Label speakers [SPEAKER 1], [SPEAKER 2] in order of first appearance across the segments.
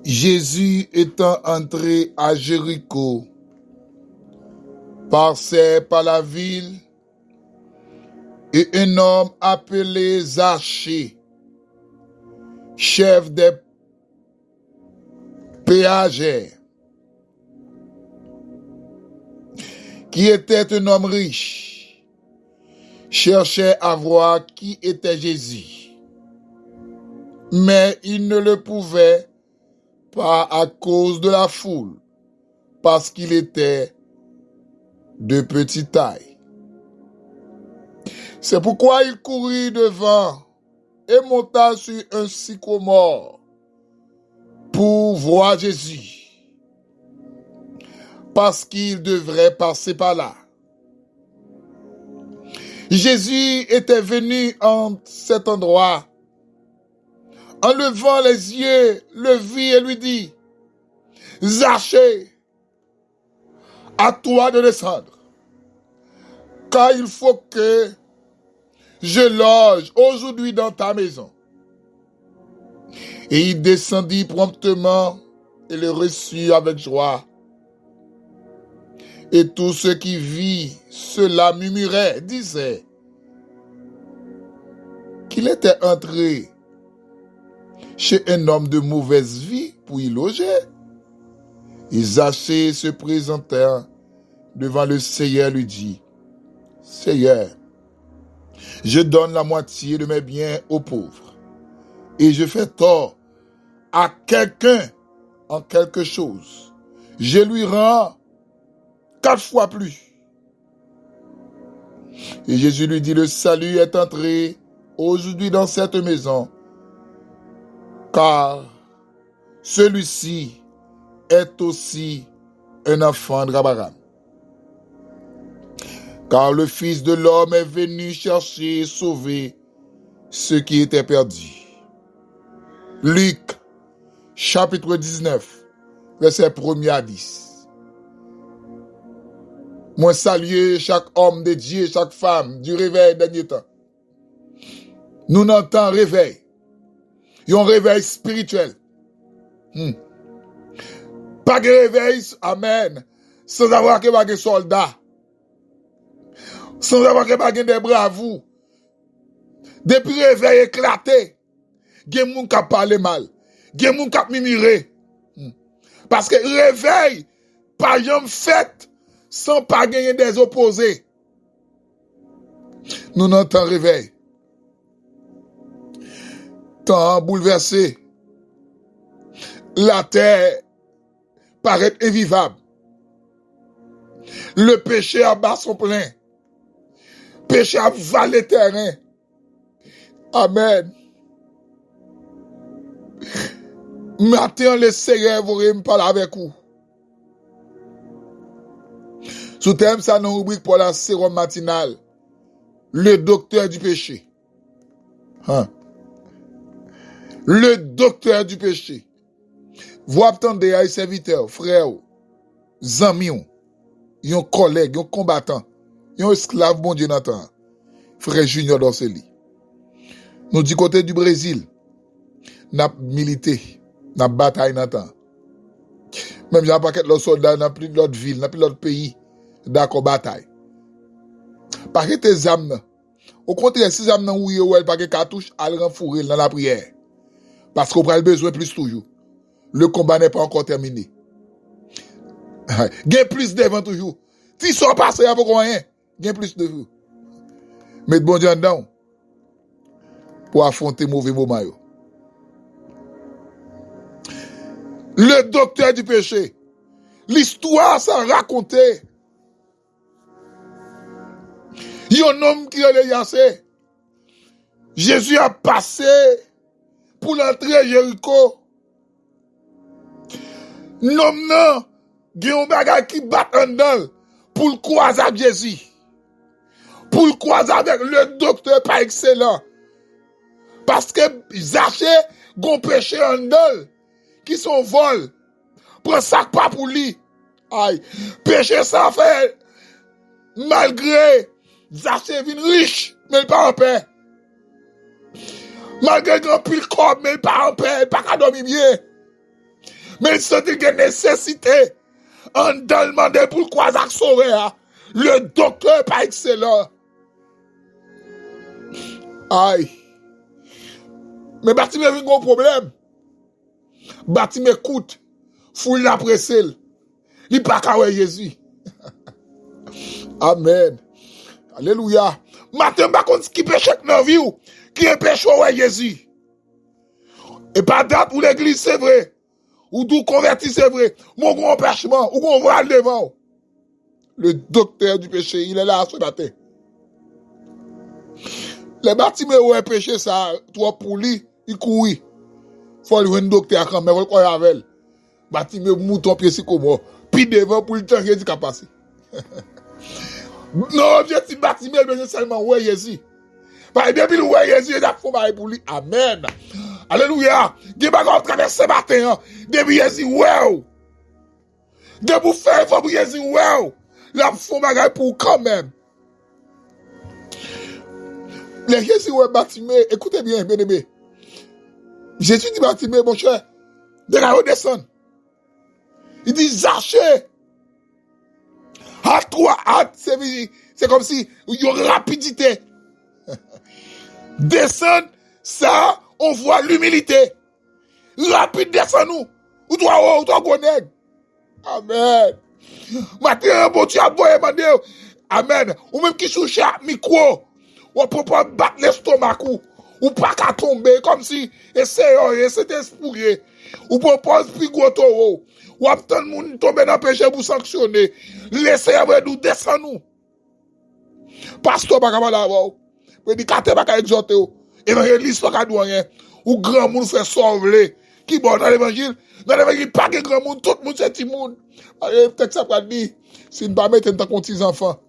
[SPEAKER 1] Jésus étant entré à Jéricho, passait par la ville, et un homme appelé Zachée, chef des péagères, qui était un homme riche, cherchait à voir qui était Jésus. Mais il ne le pouvait pas à cause de la foule, parce qu'il était de petite taille. C'est pourquoi il courut devant et monta sur un sycomore pour voir Jésus, parce qu'il devrait passer par là. Jésus était venu en cet endroit. En levant les yeux, le vit et lui dit, « Zachée, à toi de descendre, car il faut que je loge aujourd'hui dans ta maison. » Et il descendit promptement et le reçut avec joie. Et tous ceux qui virent cela murmuraient, disaient qu'il était entré chez un homme de mauvaise vie pour y loger. Et Zachée se présenta devant le Seigneur, lui dit, « Seigneur, je donne la moitié de mes biens aux pauvres, et je fais tort à quelqu'un en quelque chose. Je lui rends 4 fois plus. » Et Jésus lui dit, « Le salut est entré aujourd'hui dans cette maison, car celui-ci est aussi un enfant d'Abraham. Car le Fils de l'homme est venu chercher et sauver ceux qui étaient perdus. » Luc, chapitre 19, verset 1 à 10. Moi saluer chaque homme de Dieu, chaque femme du réveil dernier temps. Nous n'entendons réveil. Il y a un réveil spirituel. Pas de réveil, amen, sans avoir que pas de soldats, sans avoir que pas de bravos. Depuis réveil éclaté, il y a des gens qui parlent mal, il y a des gens qui murmurent. Parce que réveil, pas jamais fait sans pas gagner des opposés. Nous n'entendons réveil. Temps bouleversé. La terre paraît invivable. Le péché abat son plein. Péché avale le terrain. Amen. Matin, le Seigneur vous me parler avec vous. Sous thème, ça nous rubrique pour la sérum matinale. Le docteur du péché. Le docteur du péché. Vous attendez à serviteur, frère, amis, un collègue, un combattant, un esclave, bon Dieu n'entend. Frère Junior Dorseli. Nous du côté du Brésil, n'a milité, n'a bataille n'entend. Même j'ai un paquet de soldats dans plus de l'autre ville, dans plus de l'autre pays, d'accord bataille. Parce que tes âmes, au contraire, si âmes n'ont ouïe ou elle pas que cartouche, elle renfourrer dans la prière. Parce qu'on prend le besoin plus toujours. Le combat n'est pas encore terminé. Gain plus devant toujours. Si ça passe, il n'y a pas rien. Gain plus de vous. Mettez bon Dieu en dedans pour affronter mauvais moments. Le docteur du péché. L'histoire s'en racontait. Il y a un homme qui est Yassé. Jésus a passé pour l'entrée à Jéricho. L'homme non, il y a un bagage qui bat en dedans pour le croiser avec Jésus. Pour le croiser avec le docteur pas excellent. Parce que Zachée, gon péché en dedans, qui sont vol. Prends ça pas pour lui. Aïe, péché ça fait, malgré Zachée vient riche, mais il pas en paix. Malgré grand pile corps, mais il pas en paix, il pas qu'à dormir bien. Mais il sentit qu'il y a nécessité. En demandant pour quoi ça sauver. Le docteur pas excellent. Aïe. Mais Bartimée a un gros problème. Bartimée écoute. Foule la presse. Il pas qu'à Jésus. Amen. Alléluia. Maintenant, par contre, qui péché dans la vie, qui est péché ouais Jésus. Et pas date où l'église, c'est vrai. Ou tout converti, c'est vrai. Mon grand péchement, ou qu'on voit devant. Le docteur du péché, il est là ce matin. Les Bartimée où est péché, ça, toi pour lui, il courit. Faut lui un docteur quand même, il faut avec. Bartimée mouton pied si comme puis devant pour le temps qu'il dit qu'à passer. Non, objectif Bartimée, c'est seulement ouais Jésus. Par depuis le ouais Jésus, il a fait pour lui. Amen. Alléluia. Dieu va traverser ce matin. Depuis Jésus, wow. De vous faire, il faut pour Jésus, wow. La font bagaille pour quand même. Les Jésus, ouais, Bartimée, écoutez bien, bien aimé. Jésus dit Bartimée, mon cher, de la redescendre. Il dit, Zachée. À toi, c'est comme si il y a une rapidité. Descendre, ça, on voit l'humilité. Rapide, descend nous. Ou toi, connaître. Amen. Maintenant, bon Dieu, amen. Ou même qui souche à micro. Ou peut pas battre l'estomac ou pas qu'à tomber comme si essayez c'était esprit. Ou peut pas pigoto ou attendre moun tomber dans péché pour sanctionner. Laissez avec nous descendre nous. Pasteur pas capable d'avoir. Prédicateur pas capable exhorter. Évangéliste pas capable rien. Ou grand monde fait sauver. Qui bon dans l'évangile pas que grand monde, tout le monde c'est petit monde. Peut-être ça pas dire si ne pas mettre dans ton petits enfants.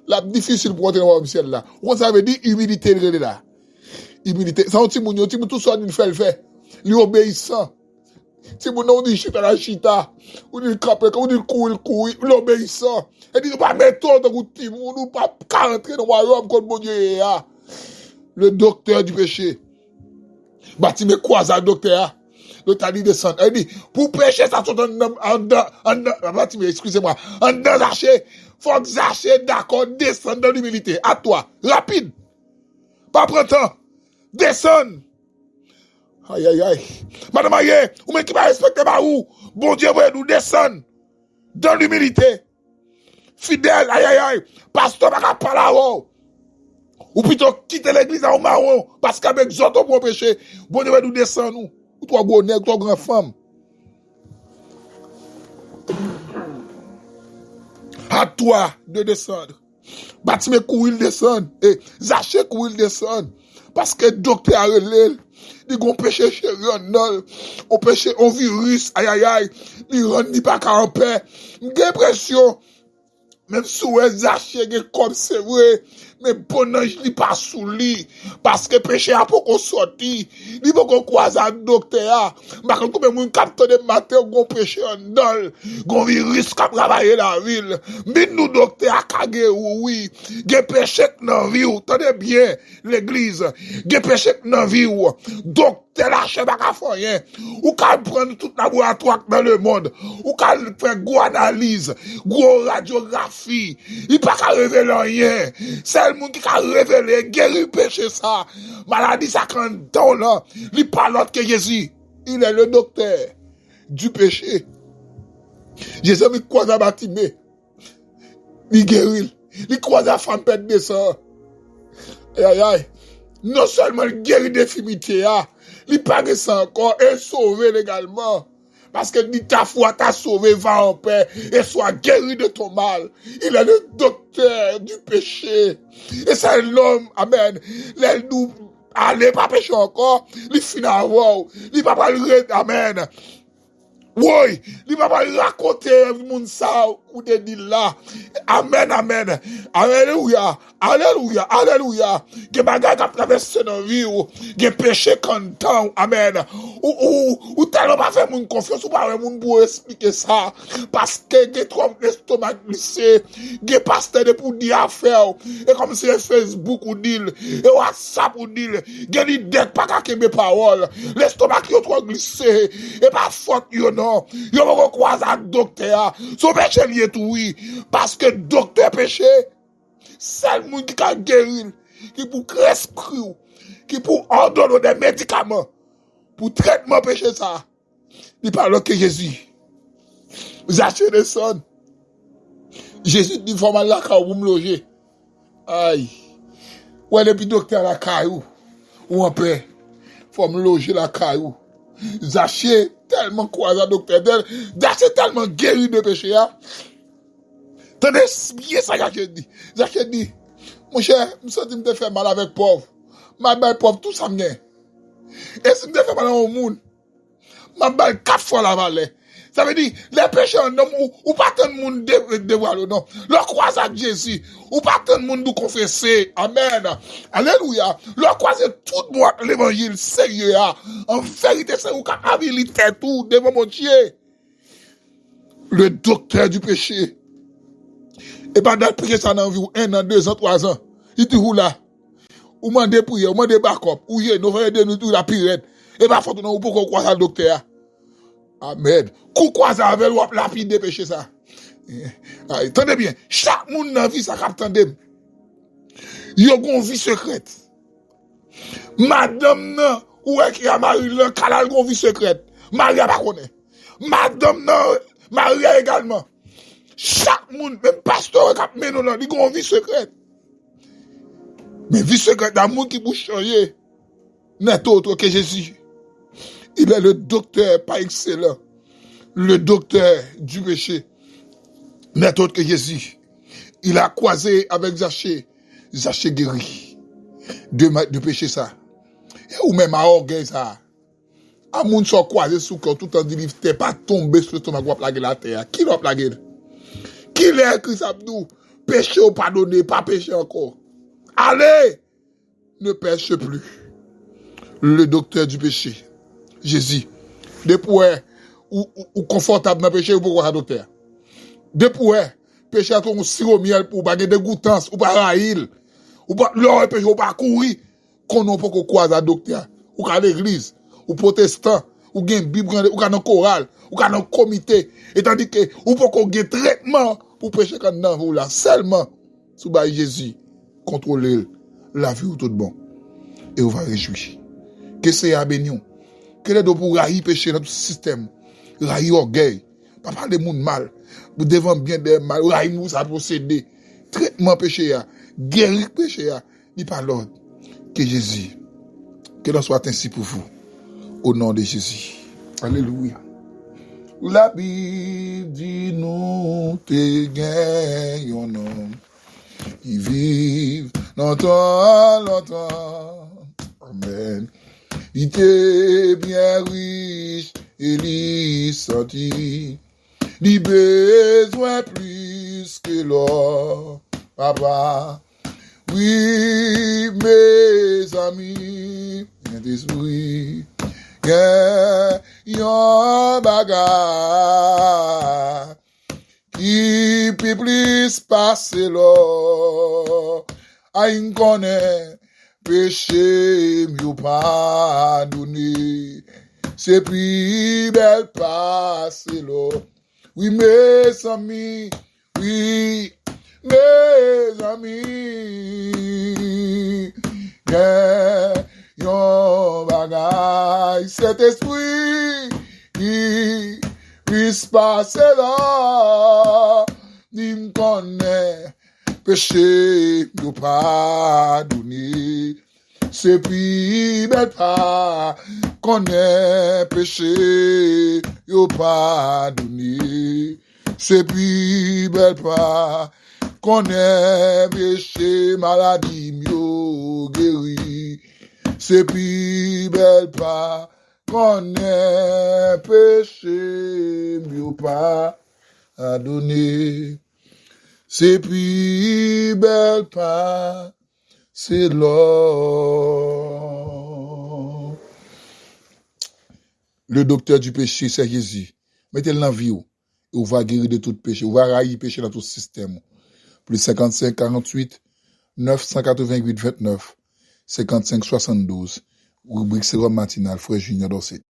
[SPEAKER 1] La difficile pour entrer dans le ciel là. On ça veut dire humilité là. Humilité. Ça on petit monde tout ça il fait le fait. Lui obéissant. Si mon nom dit chita la chita, ou dit capé, ou dit couille, l'obéissant. Et dit pas mettre dans le petit monde, ou pas rentrer dans le royaume comme mon Dieu. Le docteur du péché. Bartimée croise le docteur. Le t'a dit descendre. Elle dit, pour pécher, ça saute en Bartimée, excusez-moi, en dedans Zachée. Faut que Zachée, d'accord, descendre dans l'humilité. À toi. Rapide. Pas prendre temps. Descendre. Aïe, aïe, aïe. Madame Aïe, ou même qui va respecter ma ou, bon Dieu, va nous descendre dans l'humilité. Fidèle, aïe, aïe, aïe. Pasteur, pas parler là-haut. Ou plutôt quitter l'église en marron, parce qu'avec Zoto pour péché, bon Dieu, va nous descendre, nous. Ou toi, bon nègre, toi, grande femme. À toi de descendre. Bartimée courir, il descend. Et Zachée courir, il descend. Parce que docteur a relé. Il y a un péché chéri on péché, on virus, aïe aïe aïe, il rend ni pas qu'à en paix. J'ai l'impression, même si on est Zachée, comme c'est vrai, mais bon ange, il pas sous lui, parce que péché a pas qu'on sorti, il faut qu'on croise un docteur, mais quand on même capte de matin, on péché en dol, on virus qui a travaillé la ville, mais nous docteur a cagé, oui, il péché dans la vie, tenez bien, l'église, il péché dans la vie, docteur lâche pas qu'à faire rien, ou qu'à prendre tout laboratoire dans le monde, ou qu'à faire gros analyse, gros radiographie, il pas qu'à révéler rien, c'est le monde qui a révélé, guéri péché ça, maladie ça quand dans là, il parle l'autre que Jésus, il est le docteur du péché. Jésus me croise à Bartimée, il guérit, il croise à femme pète de sang, aïe aïe, non seulement il guérit d'infimité, il paraît ça encore et sauvé également. Parce que dit ta foi t'a sauvé, va en paix et sois guéri de ton mal. Il est le docteur du péché. Et c'est l'homme, amen. Les nous aller pas pécher encore, il finit à voir. Il va pas le amen. Oui, il va pas raconter monde ça, ou te dit là. Amen, amen. Alléluia. Alléluia. Alléluia. Que bagay ka traverse dans vie ou, que péché content. Amen. Ou tellement pas fait moun confiance ou pas moun pour expliquer ça. Parce que que trop l'estomac glissé, que pasteur de pour dire affaire. Et comme c'est Facebook ou dit, et WhatsApp ou dit, que l'idée pas qu'à mes paroles. L'estomac qui est trop glissé. Et pas faute yo non. Yo va croiser un docteur. Son péché lié tout oui. Parce que docteur péché, c'est le monde qui a guéri, qui pour prescrire, qui pour ordonner des médicaments, pour traitement péché ça. Il parle que Jésus. Vous achetez des sons. Jésus dit, faut mal la caille, vous me loger. Aïe. Ouais, depuis docteur la caille, ou en paix. Faut me loger la caille. Zaché tellement croisé docteur, Zaché tellement guéri de péché. Tenez bien ça Zaché dit. Zaché dit, mon cher, je me sens me faire mal avec pauvre. Ma belle pauvre, tout ça me gagne. Et si me fait mal au monde, ma belle 4 fois la vallée. Ça veut dire, les péchés en homme, ou pas tant de monde dévoile, non. Le croise à Jésus, ou pas tant de monde nous confesser. Amen. Alléluia. Le croise tout le monde l'évangile sérieux. En vérité, c'est où qu'a habilité tout devant mon Dieu. Le docteur du péché. Et pendant le prier ça dans vie, 1 an, 2 ans, 3 ans. Il dit où là? Ou mandez prier, ou mandez backup, ou yé, nous faisons de nous tout la pirate. Et pas faut nous pour qu'on croise à docteur. Amen. Kou croise avec ou lapide de péché ça. Attendez bien, chaque monde dans vie ça captendem. Yo gon vie secrète. Madame nan ou qui a mari le kalal gon vie secrète. Maria pas connaît. Madame nan Maria également. Chaque monde même pasteur qui mène dans il gon vie secrète. Mais vie secrète d'amour qui pour changer. N'est autre que Jésus. Il est le docteur par excellent. Le docteur du péché. N'est autre que Jésus. Il a croisé avec Zaché. Zaché guéri. De péché ça. Ou même à orgueil ça. À moun sont croisé sous cœur tout en dit t'es pas tombé sur le stomac ou plaguer la terre. Qui l'a plagué? Qui l'a écrit ça nous? Péché ou pardonné, pas péché encore. Allez! Ne pêche plus. Le docteur du péché. Jésus. Depuis ou confortable dans le péché ou pourquoi ça docteur? Depuis péché à ton sirop miel pour baguer des goutans ou pas raïl. Ou pas l'or péché ou pas courir. Qu'on n'a pas croise à docteur. Ou à l'église. Ou protestant. Ou gain bible ou dans chorale. Ou dans comité. Et tandis que ou pas qu'on gain traitement pour péché quand dans vous là. Seulement sous bail Jésus. Contrôler la vie ou tout bon. Et on va réjouir. Que c'est à bénion. Que les deux pour railler péché dans tout système. Railler orgueil. Pas parler de monde mal. Vous devant bien des mal. Railler nous ça procéder. Traitement péché. Guérir péché. Ni pas l'ordre. Que Jésus. Que l'on soit ainsi pour vous. Au nom de Jésus. Alléluia. La Bible dit nous te gagnons. Ils vivent longtemps, longtemps. Amen. Il était bien riche et il sentit des besoins plus que l'or. Papa, oui, mes amis, Saint-Esprit, yon bagay qui peut plus passer là. Aïe connaît péché mieux pardonné. C'est plus belle passer là. Oui mes amis, oui mes amis. Yon bagay cet esprit qui puisse passer là. Ni m'connaît péché nous pardonner. C'est puis bête pas connaît péché nous pardonner. C'est puis bête pas connaît péché maladie mieux guéri. C'est puis belle pas connaît péché mieux pas à donner. C'est plus belle pas, c'est l'or. Le docteur du péché, c'est Jésus. Mettez-le dans la vie, et on va guérir de tout péché. On va railler péché dans tout système. Plus 55 48 988 29 55 72. Rubrique sérum matinal, frère Junior Dorset.